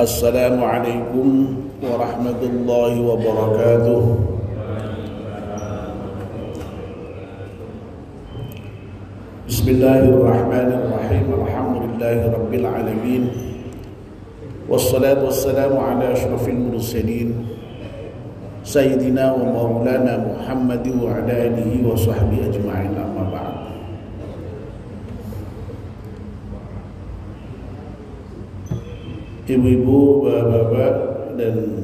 Assalamualaikum warahmatullahi wabarakatuh. Bismillahirrahmanirrahim. Alhamdulillahi rabbil alamin. Wassalatu wassalamu ala asyrafil mursalin Sayyidina wa maulana Muhammad wa ala alihi wa sahbihi ajma'in, amma ba'd. Ibu-ibu, bapak-bapak, dan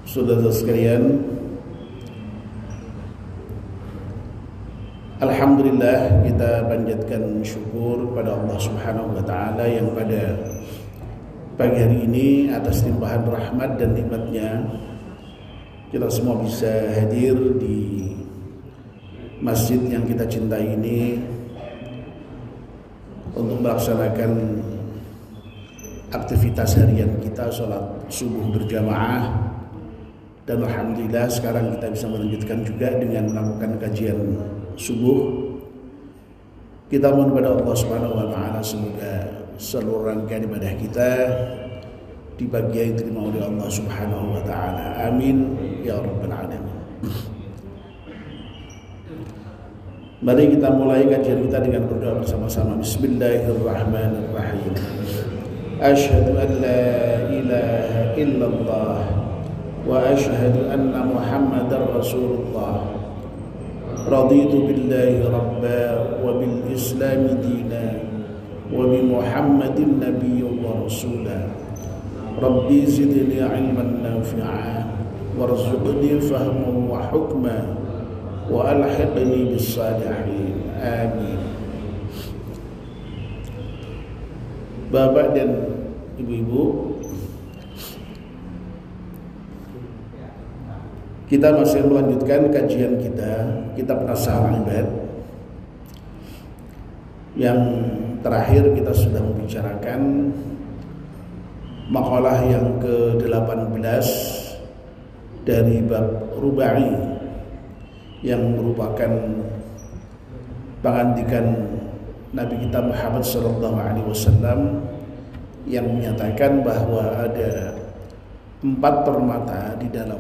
saudara sekalian, alhamdulillah kita panjatkan syukur pada Allah Subhanahu wa taala yang pada pagi hari ini atas limpahan rahmat dan nikmatnya kita semua bisa hadir di masjid yang kita cintai ini untuk melaksanakan aktivitas harian kita, sholat subuh berjamaah. Dan alhamdulillah sekarang kita bisa melanjutkan juga dengan melakukan kajian subuh. Kita mohon kepada Allah Subhanahu wa taala semoga seluruh rangkaian ibadah kita di pagi hari diterima oleh Allah Subhanahu wa taala. Amin ya rabbal alamin. Mari kita mulai kajian kita dengan berdoa bersama-sama. Bismillahirrahmanirrahim. Asyhadu an la ilaha illallah wa asyhadu anna Muhammadar Rasulullah. Raditu billahi rabba wa bil Islam dina wa bi Muhammadin nabiyyan wa rasula. Rabbi zidni ilman nafi'a warzuqni fahman wa hukma wa alhiqni bis salihin. Amin. Bapak dan ibu-ibu, kita masih melanjutkan kajian kita kitab As-Sa'ibad. Yang terakhir kita sudah membicarakan makalah yang ke-18 dari bab Rubai yang merupakan pengantikan Nabi kita Muhammad SAW yang menyatakan bahwa ada 4 permata di dalam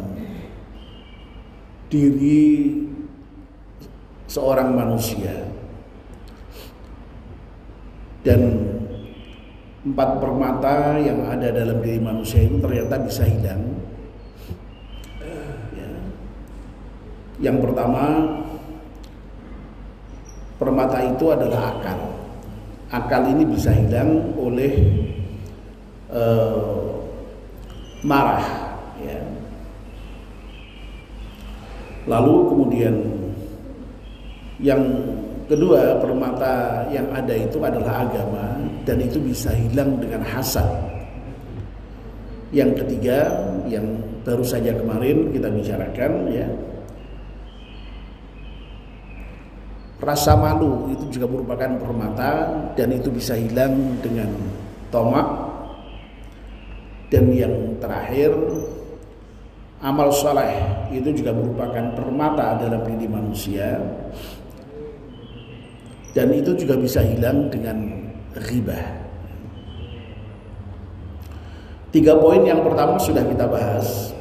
diri seorang manusia, dan 4 permata yang ada dalam diri manusia itu ternyata bisa hilang. Yang pertama, permata itu adalah akal. Akal ini bisa hilang oleh marah, ya. Lalu kemudian yang kedua, permata yang ada itu adalah agama, dan itu bisa hilang dengan hasad. Yang ketiga, yang baru saja kemarin kita bicarakan, ya, rasa malu itu juga merupakan permata, dan itu bisa hilang dengan tamak. Dan yang terakhir, amal saleh itu juga merupakan permata dalam diri manusia, dan itu juga bisa hilang dengan ghibah. 3 poin yang pertama sudah kita bahas.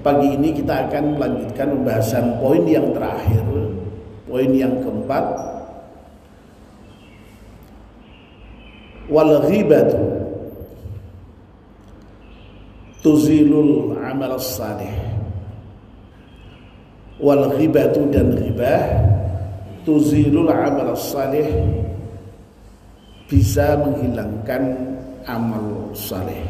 Pagi ini kita akan melanjutkan pembahasan poin yang terakhir, poin yang keempat. Wal ghibatu tuzilul amal salih. Wal ghibatu, dan ghibah, tuzilul amal salih, bisa menghilangkan amal saleh.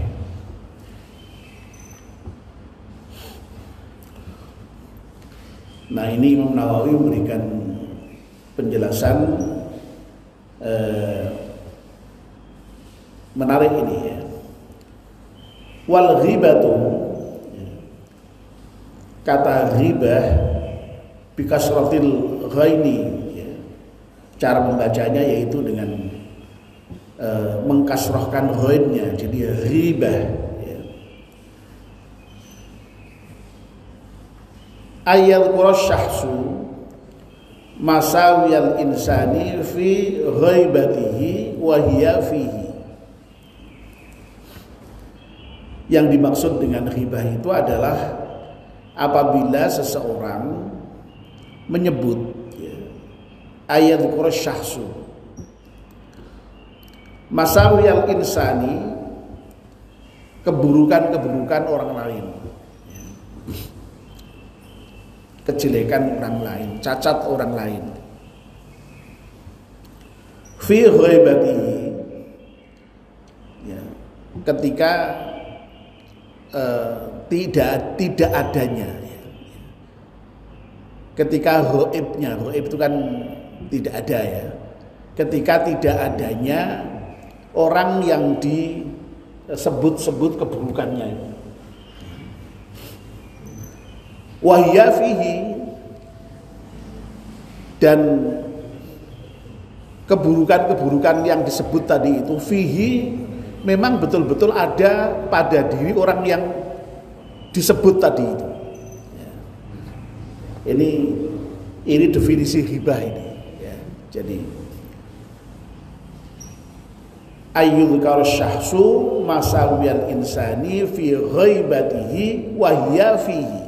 Nah, ini Imam Nawawi memberikan penjelasan menarik ini, ya. Wal ghibatu, kata ghibah bikasratil ghaini, ya. Cara membacanya yaitu dengan mengkasrohkan ghainnya, jadi ghibah, ya. Ayat qurasyahsu masawiyal insani fi ghaibatihi wa hiya fihi. Yang dimaksud dengan ghibah itu adalah apabila seseorang menyebut ayat Qur'an syahsu masawiyal insani, keburukan-keburukan orang lain, kejelekan orang lain, cacat orang lain, fi ghaibatihi, ya, ketika tidak adanya, ya. Ketika ghaibnya, ghaib itu kan tidak ada, ya. Ketika tidak adanya orang yang disebut-sebut keburukannya, wahya fihi, dan keburukan-keburukan yang disebut tadi itu fihi memang betul-betul ada pada diri orang yang disebut tadi itu. Ini definisi ghibah ini, ya. Jadi ayyudhkar syahsu masawiyal insani fi ghaibatihi wa hiya fihi.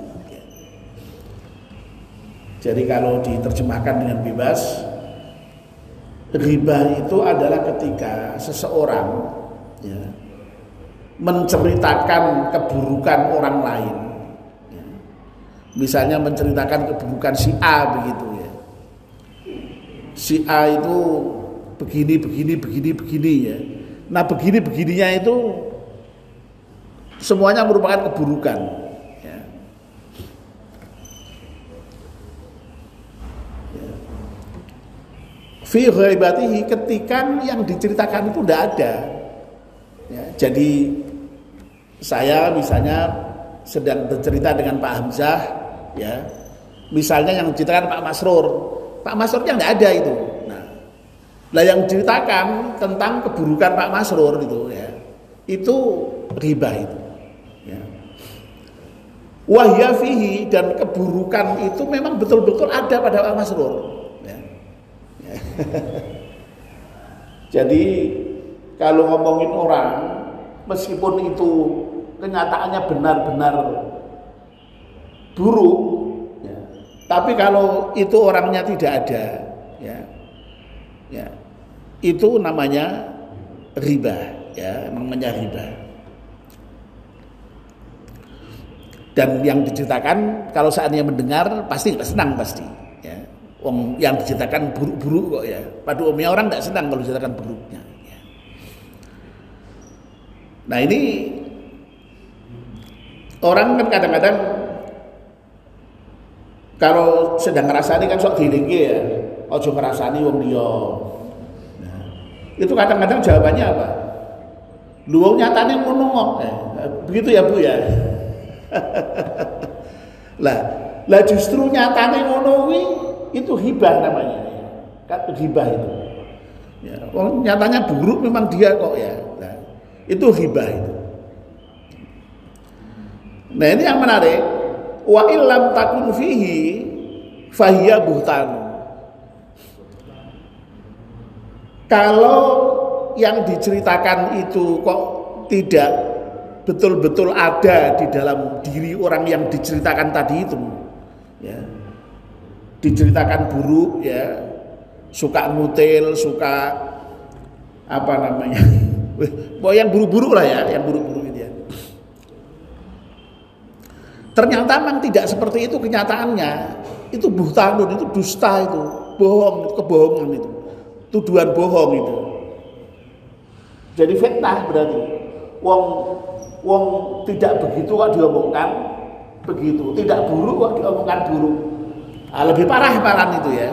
Jadi kalau diterjemahkan dengan bebas, ghibah itu adalah ketika seseorang, ya, menceritakan keburukan orang lain, ya. Misalnya menceritakan keburukan si A begitu, ya. Si A itu begini ya. Nah begininya itu semuanya merupakan keburukan, ya. Fi ghaibatihi, ketika yang diceritakan itu tidak ada, ya. Jadi saya misalnya sedang bercerita dengan Pak Hamzah, ya, misalnya yang diceritakan Pak Masrurnya tidak ada itu. Nah yang diceritakan tentang keburukan Pak Masrur itu, ya, itu ghibah itu, ya. Wahya fihi, dan keburukan itu memang betul-betul ada pada Pak Masrur, ya. Jadi kalau ngomongin orang, meskipun itu kenyataannya benar-benar buruk, ya, tapi kalau itu orangnya tidak ada, ya, itu namanya ghibah, ya, namanya ghibah. Dan yang diceritakan kalau seandainya mendengar pasti senang, pasti, ya. Wong yang diceritakan buruk-buruk kok, ya. Pada umumnya orang tidak senang kalau diceritakan buruknya, ya. Nah ini orang kan kadang-kadang kalau sedang ngerasani kan sok dilingke, ya. Ojo ngerasani wong liya. Nah, itu kadang-kadang jawabannya apa? Lu wong nyatane ngono kok. Begitu ya, Bu, ya. Lah justru nyatane ngono kuwi itu ghibah namanya. Kan ghibah itu. Ya, wong nyatanya buruk memang dia kok, ya. Nah, itu ghibah itu. Nah, ini yang menarik. Wa illam takun fihi fahiya buhtan. Kalau yang diceritakan itu kok tidak betul-betul ada di dalam diri orang yang diceritakan tadi itu, ya, diceritakan buruk, ya, suka ngutil, suka apa namanya, yang buruk-buruk lah, ya, yang buruk-buruk itu, ya. Ternyata memang tidak seperti itu kenyataannya. Itu buhtanun, itu dusta, itu bohong, itu kebohongan, itu tuduhan bohong itu. Jadi fitnah berarti. Wong tidak begitu kok diomongkan begitu, tidak buruk kok diomongkan buruk. Lebih parah malah itu, ya.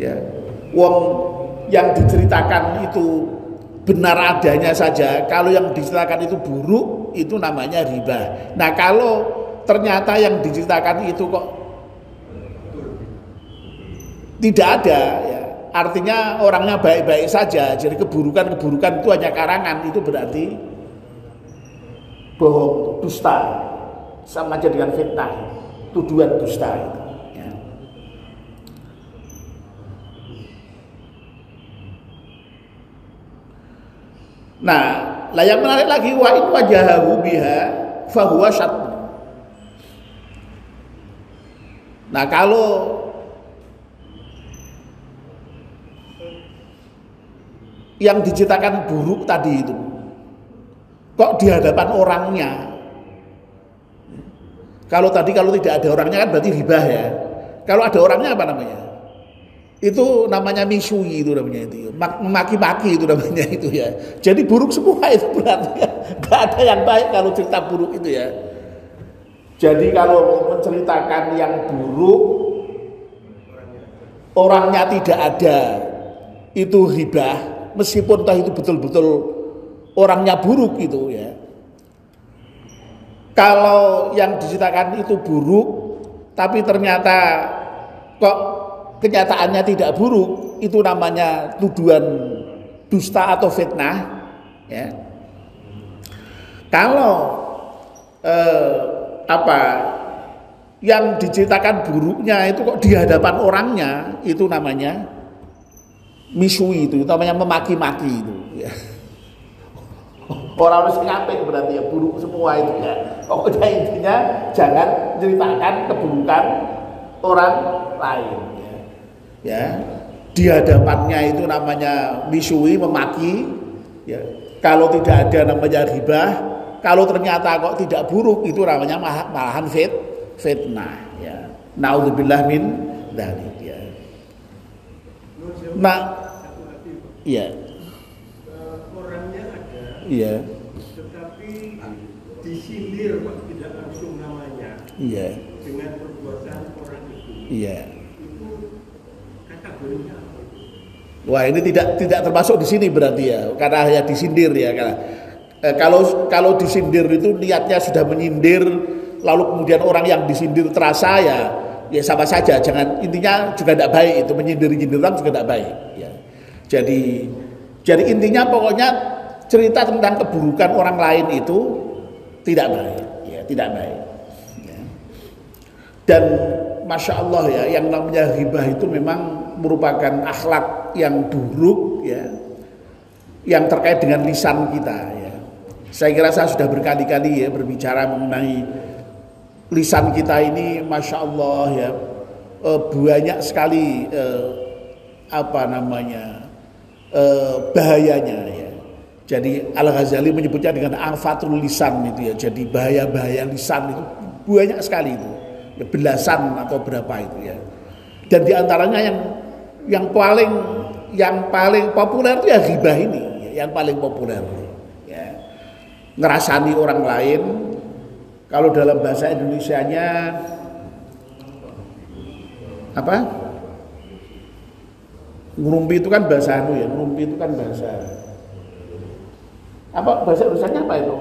Ya. Wong yang diceritakan itu benar adanya saja, kalau yang diceritakan itu buruk, itu namanya ghibah. Nah, kalau ternyata yang diceritakan itu kok tidak ada, ya, artinya orangnya baik-baik saja, jadi keburukan-keburukan itu hanya karangan, itu berarti bohong, dusta, sama aja dengan fitnah, tuduhan dusta itu, ya. Nah, Lah yang menarik lagi wa in wajahahu biha fahuwa syatm. Nah, kalau yang diceritakan buruk tadi itu kok di hadapan orangnya, kalau tidak ada orangnya kan berarti ribah ya. Kalau ada orangnya apa namanya? Itu namanya misui, itu namanya itu, memaki-maki itu namanya itu ya. Jadi buruk semua itu berarti ya. Gak ada yang baik kalau cerita buruk itu ya. Jadi kalau menceritakan yang buruk, orangnya tidak ada, itu ribah, meskipun toh itu betul-betul orangnya buruk itu ya. Kalau yang diceritakan itu buruk, tapi ternyata kok kenyataannya tidak buruk, itu namanya tuduhan dusta atau fitnah ya. Kalau yang diceritakan buruknya itu kok di hadapan orangnya, itu namanya misui, itu namanya memaki-maki itu ya. Orang harus ngapik berarti ya, buruk semua itu ya. Pokoknya intinya jangan ceritakan keburukan orang lain ya. Di hadapannya itu namanya misui, memaki ya. Kalau tidak ada namanya ghibah. Kalau ternyata kok tidak buruk, itu namanya malahan fitnah ya. Naudzubillah min dzalik ya. Nah, iya. Orangnya ada. Iya. Tetapi disindir Pak, tidak langsung namanya. Iya. Dengan perbuatan orang itu. Iya. Wah, ini tidak termasuk di sini berarti ya, karena hanya disindir ya. Karena kalau disindir itu niatnya sudah menyindir, lalu kemudian orang yang disindir terasa ya sama saja. Jangan, intinya juga tidak baik itu, menyindir orang juga tidak baik. Ya. Jadi intinya pokoknya cerita tentang keburukan orang lain itu tidak baik, ya tidak baik. Ya. Dan masya Allah ya, yang namanya ghibah itu memang merupakan akhlak yang buruk ya, yang terkait dengan lisan kita ya. Saya kira saya sudah berkali-kali ya berbicara mengenai lisan kita ini, masya Allah ya, banyak sekali bahayanya ya. Jadi Al-Ghazali menyebutnya dengan afatul lisan itu ya. Jadi bahaya-bahaya lisan itu banyak sekali itu ya, belasan atau berapa itu ya. Dan diantaranya yang paling populer itu ya ghibah ini ya, yang paling populer ya. Ngerasani orang lain. Kalau dalam bahasa Indonesianya apa? Ngerumpi itu kan bahasa ya, ngerumpi itu kan bahasa apa, bahasa Indonesianya apa itu?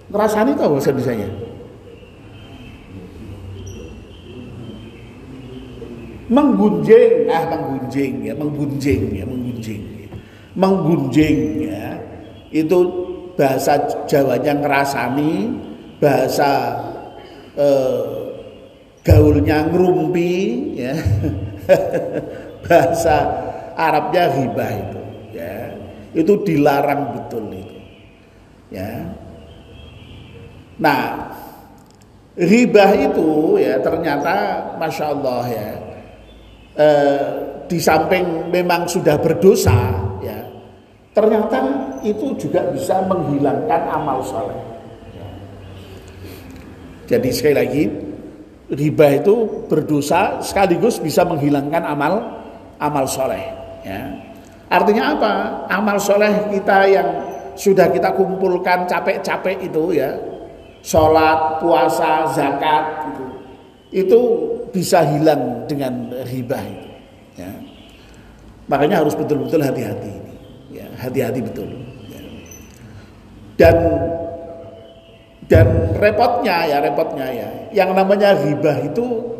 Ngerasani itu bahasa Indonesianya? Menggunjing ya. Itu bahasa Jawanya ngerasani, bahasa gaulnya ngerumpi ya. Bahasa Arabnya ghibah itu ya. Itu dilarang betul itu ya. Nah, ghibah itu ya ternyata masya Allah ya, di samping memang sudah berdosa ya, ternyata itu juga bisa menghilangkan amal soleh ya. Jadi sekali lagi, ghibah itu berdosa sekaligus bisa menghilangkan amal soleh ya. Artinya apa? Amal soleh kita yang sudah kita kumpulkan capek-capek itu ya, sholat, puasa, zakat itu bisa hilang dengan ghibah itu ya. Makanya harus betul-betul hati-hati ini ya, hati-hati betul ya. Dan repotnya ya yang namanya ghibah itu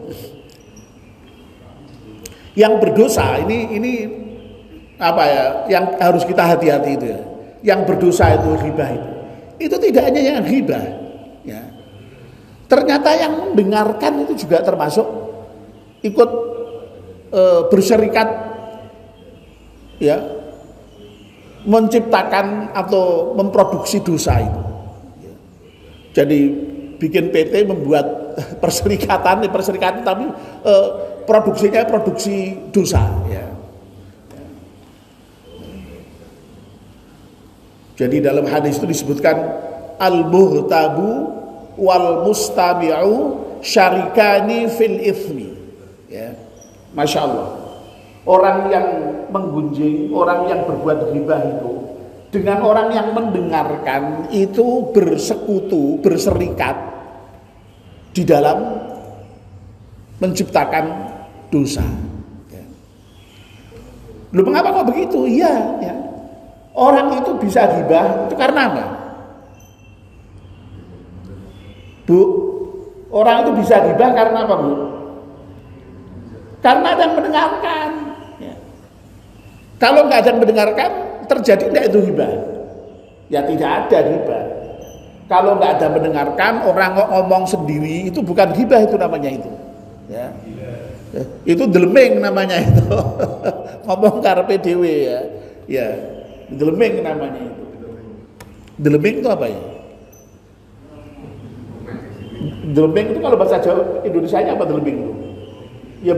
yang berdosa ini apa ya, yang harus kita hati-hati itu ya. Yang berdosa itu ghibah itu tidak hanya yang ghibah ya. Ternyata yang mendengarkan itu juga termasuk ikut berserikat ya, menciptakan atau memproduksi dosa itu. Jadi bikin PT membuat perserikatan tapi produksinya produksi dosa. Ya. Jadi dalam hadis itu disebutkan al-muhtabu wal mustami'u syarikani fil ithmi. Ya. Masya Allah. Orang yang menggunjing, orang yang berbuat ghibah itu dengan orang yang mendengarkan itu bersekutu, berserikat di dalam menciptakan dosa. Ya. Loh, mengapa kok begitu? Iya, ya. Orang itu bisa ghibah itu karena apa? Bu, orang itu bisa ghibah karena apa, Bu? Karena ada yang mendengarkan. Ya. Kalau nggak ada yang mendengarkan, terjadi tidak itu ghibah? Ya tidak ada ghibah. Kalau nggak ada mendengarkan, orang ngomong sendiri itu bukan ghibah, itu namanya itu. Ya. Itu deleming namanya itu. Ngomong karepe dhewe ya. Ya. Deleming namanya itu. Deleming itu apa ya? Deleming itu kalau bahasa Jawa Indonesianya apa deleming itu? Ya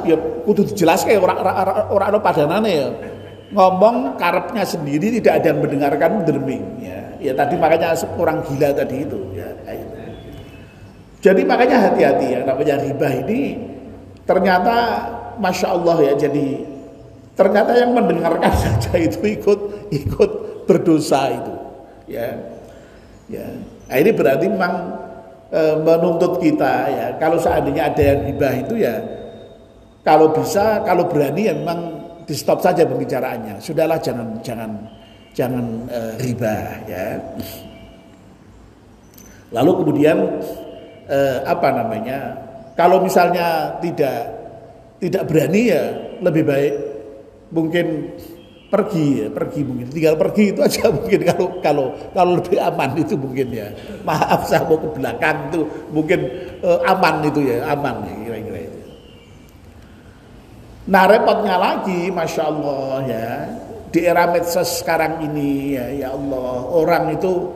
ya kudu dijelaskan orang ana padanane ya. Ngomong karepnya sendiri tidak ada yang mendengarkan deleming ya. Ya tadi makanya orang gila tadi itu ya. Itu. Jadi makanya hati-hati ya, namanya riba ini ternyata Masya Allah ya, jadi ternyata yang mendengarkan saja itu ikut berdosa itu ya. Ya. Nah, ini berarti memang menuntut kita ya, kalau seandainya ada yang riba itu ya, kalau bisa, kalau berani ya memang di stop saja pembicaraannya. Sudahlah, jangan riba ya. Lalu kemudian kalau misalnya tidak berani ya lebih baik mungkin pergi mungkin tinggal pergi itu aja mungkin, kalau lebih aman itu mungkin ya. Maaf saya mau ke belakang itu mungkin aman itu ya, aman ya, kira-kira itu. Nah repotnya lagi Masya Allah ya, di era medsos sekarang ini ya Allah, orang itu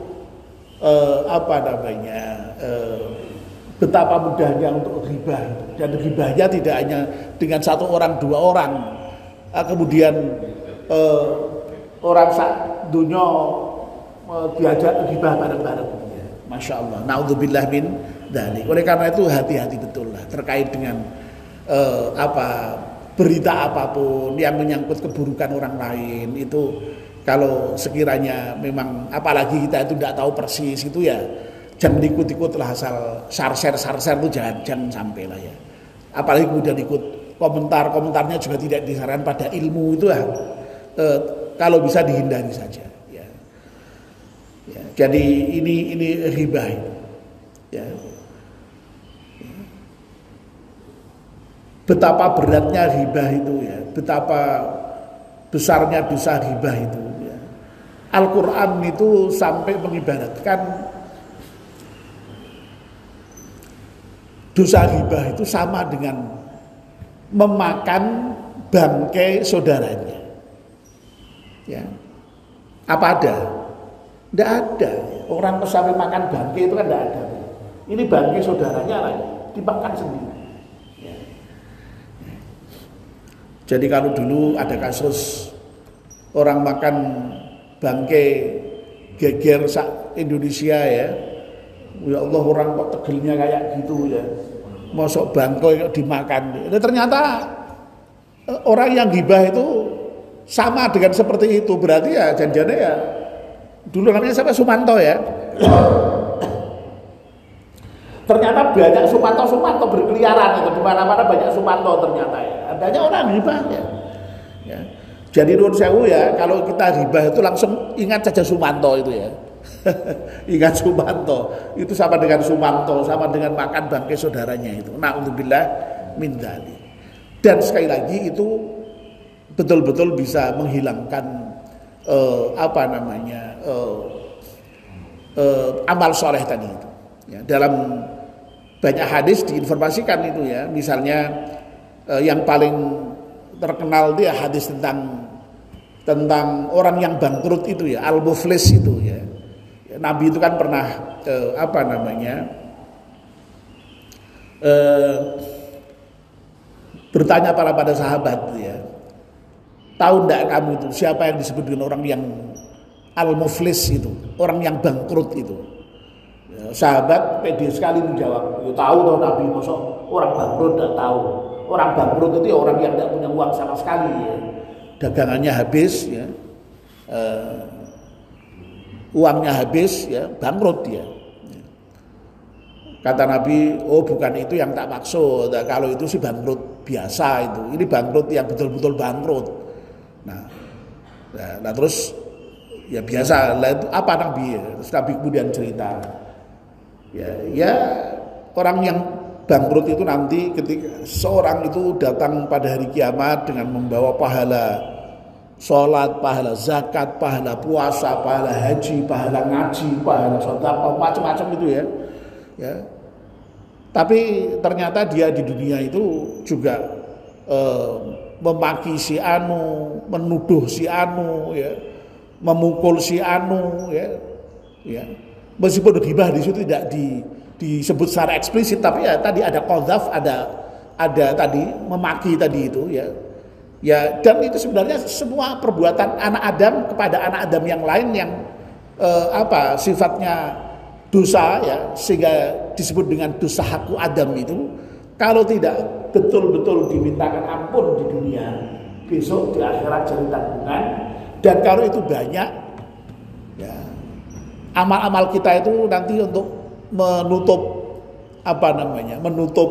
betapa mudahnya untuk ghibah, dan ghibahnya tidak hanya dengan satu orang dua orang, kemudian orang sak dunia diajak ghibah bareng-bareng ya. Masya Allah, naudzubillah min dzalik. Oleh karena itu hati-hati betul lah terkait dengan berita apapun yang menyangkut keburukan orang lain itu. Kalau sekiranya memang apalagi kita itu tidak tahu persis itu ya, jangan ikut-ikut lah, asal sarser itu jangan sampai lah ya. Apalagi kemudian ikut komentarnya juga tidak disarankan pada ilmu itu ya. Kalau bisa dihindari saja ya. Ya, jadi ini riba itu ya. Betapa beratnya riba itu ya, betapa besarnya dosa riba itu ya. Al-Quran itu sampai mengibaratkan dosa riba itu sama dengan memakan bangkai saudaranya. Ya. Apa ada? Tidak ada. Orang sampai makan bangkai itu kan tidak ada. Ini bangkai saudaranya lagi dimakan sendiri. Ya. Jadi kalau dulu ada kasus orang makan bangkai geger Indonesia ya. Ya Allah, orang kok tegelnya kayak gitu ya. Mosok bangkai dimakan. Ini ternyata orang yang ghibah itu sama dengan seperti itu. Berarti ya janjiannya ya, dulu namanya siapa, Sumanto ya. Ternyata banyak Sumanto berkeliaran itu, di mana-mana banyak Sumanto ternyata ya. Adanya orang ghibah ya. Ya. Jadi menurut saya ya, kalau kita ghibah itu langsung ingat saja Sumanto itu ya. Ingat Sumanto, itu sama dengan Sumanto, sama dengan makan bangkai saudaranya itu. Na'udzubillah min dzalik. Dan sekali lagi itu betul-betul bisa menghilangkan amal soleh tadi itu. Ya, dalam banyak hadis diinformasikan itu ya, misalnya yang paling terkenal dia hadis tentang tentang orang yang bangkrut itu ya, al-muflis itu ya. Nabi itu kan pernah bertanya pada sahabat ya, tahu enggak kamu itu siapa yang disebut dengan orang yang al-muflis itu, orang yang bangkrut itu? Ya, sahabat pede sekali menjawab, ya tahu toh Nabi, masa orang bangkrut enggak tahu? Orang bangkrut itu orang yang tidak punya uang sama sekali ya. Dagangannya habis ya, uangnya habis ya, bangkrut dia. Kata Nabi, oh bukan itu yang tak maksud, kalau itu sih bangkrut biasa itu, ini bangkrut yang betul-betul bangkrut. Nah terus ya biasa lah, itu apa Nabi? Terus Nabi kemudian cerita ya orang yang bangkrut itu nanti ketika seorang itu datang pada hari kiamat dengan membawa pahala sholat, pahala zakat, pahala puasa, pahala haji, pahala ngaji, pahala sedekah, macam-macam itu ya. Tapi ternyata dia di dunia itu juga memaki si anu, menuduh si anu, ya, memukul si anu, ya. Meskipun ghibah di situ tidak disebut secara eksplisit, tapi ya tadi ada qadzaf, ada tadi memaki tadi itu ya. Ya, dan itu sebenarnya semua perbuatan anak Adam kepada anak Adam yang lain yang sifatnya dosa ya, sehingga disebut dengan dosa haku Adam itu, kalau tidak betul-betul dimintakan ampun di dunia, besok di akhirat jadi tanggungan. Dan kalau itu banyak ya, amal-amal kita itu nanti untuk menutup menutup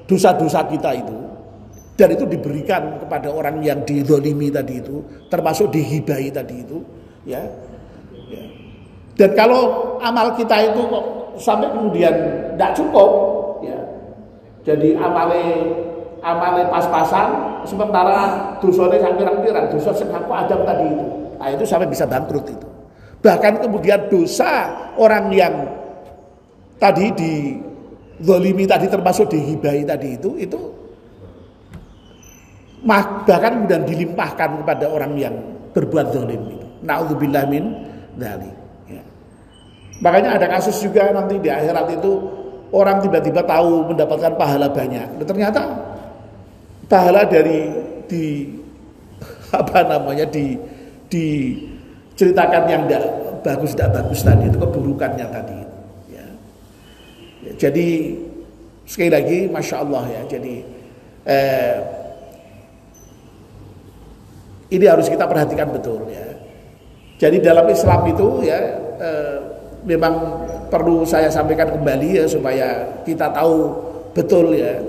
dosa-dosa kita itu, dan itu diberikan kepada orang yang dizalimi tadi itu, termasuk dihibahi tadi itu ya. Dan kalau amal kita itu kok sampai kemudian tidak cukup ya, jadi amale pas-pasan, sementara dosanya sampai pirang-pirang, dosa sing haku Adam tadi itu, nah itu sampai bisa bangkrut itu. Bahkan kemudian dosa orang yang tadi dizalimi tadi, termasuk dihibahi tadi itu bahkan kemudian dilimpahkan kepada orang yang berbuat zalim itu. Na'udzubillah min dzalik. Ya. Makanya ada kasus juga nanti di akhirat itu orang tiba-tiba tahu mendapatkan pahala banyak. Dan ternyata pahala diceritakan yang tidak bagus tadi itu, keburukannya tadi. Ya. Jadi sekali lagi Masya Allah ya. Jadi ini harus kita perhatikan betul ya. Jadi dalam Islam itu ya memang perlu saya sampaikan kembali ya, supaya kita tahu betul ya.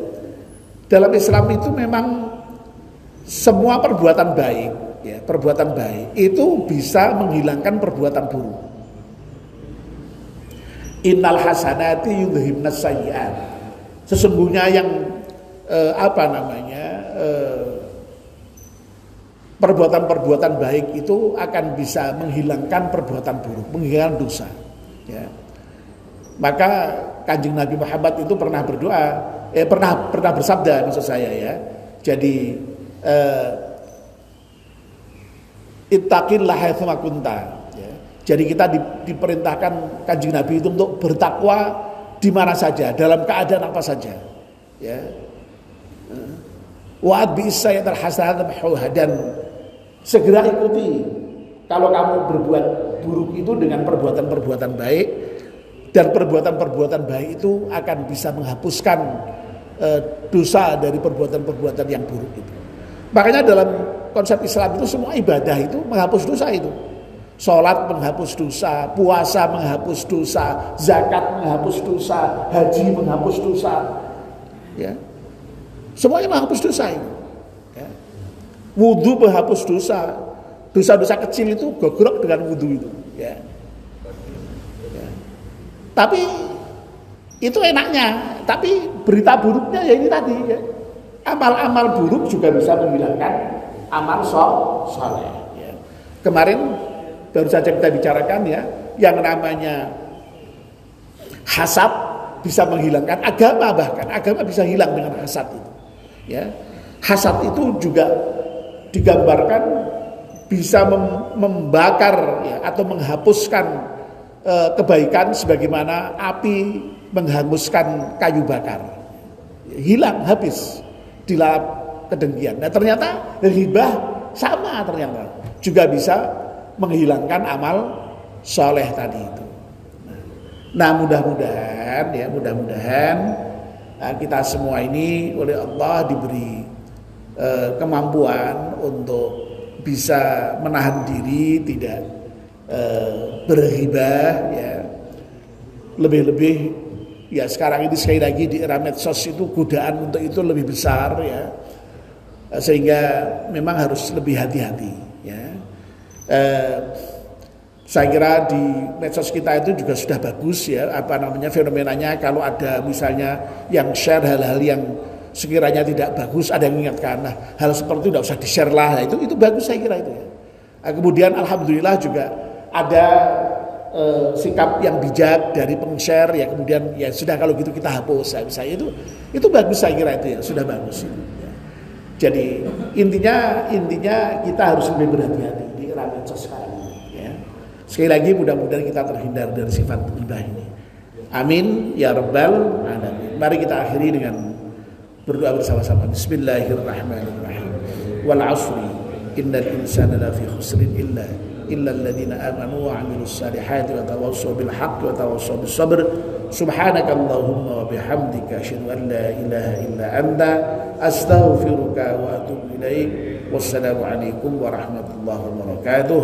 Dalam Islam itu memang semua perbuatan baik ya, perbuatan baik itu bisa menghilangkan perbuatan buruk. Innal hasanati yudhibnas sayyi'at. Sesungguhnya yang perbuatan-perbuatan baik itu akan bisa menghilangkan perbuatan buruk, menghilangkan dosa. Ya. Maka Kanjeng Nabi Muhammad itu pernah berdoa, pernah bersabda maksud saya ya. Jadi ittaqillah haitsu ma kunta. Ya. Jadi kita diperintahkan Kanjeng Nabi itu untuk bertakwa di mana saja, dalam keadaan apa saja. Ya. Wa'ad bi'isayyatil hasanat mahauha, dan segera ikuti kalau kamu berbuat buruk itu dengan perbuatan-perbuatan baik, dan perbuatan-perbuatan baik itu akan bisa menghapuskan dosa dari perbuatan-perbuatan yang buruk itu. Makanya dalam konsep Islam itu semua ibadah itu menghapus dosa itu. Sholat menghapus dosa, puasa menghapus dosa, zakat menghapus dosa, haji menghapus dosa. Ya. Semuanya menghapus dosa itu. Ya. Wudhu menghapus dosa. Dosa-dosa kecil itu gogrok dengan wudhu itu. Ya. Ya. Tapi itu enaknya. Tapi berita buruknya ya ini tadi. Ya. Amal-amal buruk juga bisa menghilangkan amal soleh. Ya. Kemarin baru saja kita bicarakan ya, yang namanya hasad bisa menghilangkan agama, bahkan agama bisa hilang dengan hasad itu. Ya, hasad itu juga digambarkan bisa membakar ya, atau menghapuskan kebaikan sebagaimana api menghanguskan kayu bakar. Hilang, habis, dilap kedengkian. Nah ternyata ghibah sama, ternyata juga bisa menghilangkan amal soleh tadi itu. Nah mudah-mudahan kita semua ini oleh Allah diberi kemampuan untuk bisa menahan diri, tidak berghibah ya. Lebih-lebih ya sekarang ini sekali lagi di era medsos itu godaan untuk itu lebih besar ya, sehingga memang harus lebih hati-hati ya. Saya kira di medsos kita itu juga sudah bagus ya, fenomenanya, kalau ada misalnya yang share hal-hal yang sekiranya tidak bagus, ada yang mengingatkan, nah hal seperti itu tidak usah di-share lah, nah, itu bagus saya kira itu ya. Nah, kemudian alhamdulillah juga ada sikap yang bijak dari peng-share ya, kemudian ya sudah kalau gitu kita hapus ya, itu bagus saya kira itu ya, sudah bagus ya. Jadi intinya kita harus lebih berhati-hati di era medsos sekarang ya. Sekali lagi mudah-mudahan kita terhindar dari sifat ghibah ini. Amin ya rabbal alamin. Mari kita akhiri dengan berdoa bersama-sama. Bismillahirrahmanirrahim. Wal 'ashri innal insana lafi khusrin illa alladziina aamanu wa 'amilus shalihati wa tawassaw bil haqqi wa tawassaw bis sabr. Subhanakallahumma wa bihamdika asyhadu an la ilaha illa anta astaghfiruka wa atubu ilaik. Wassalamu alaikum warahmatullahi wabarakatuh.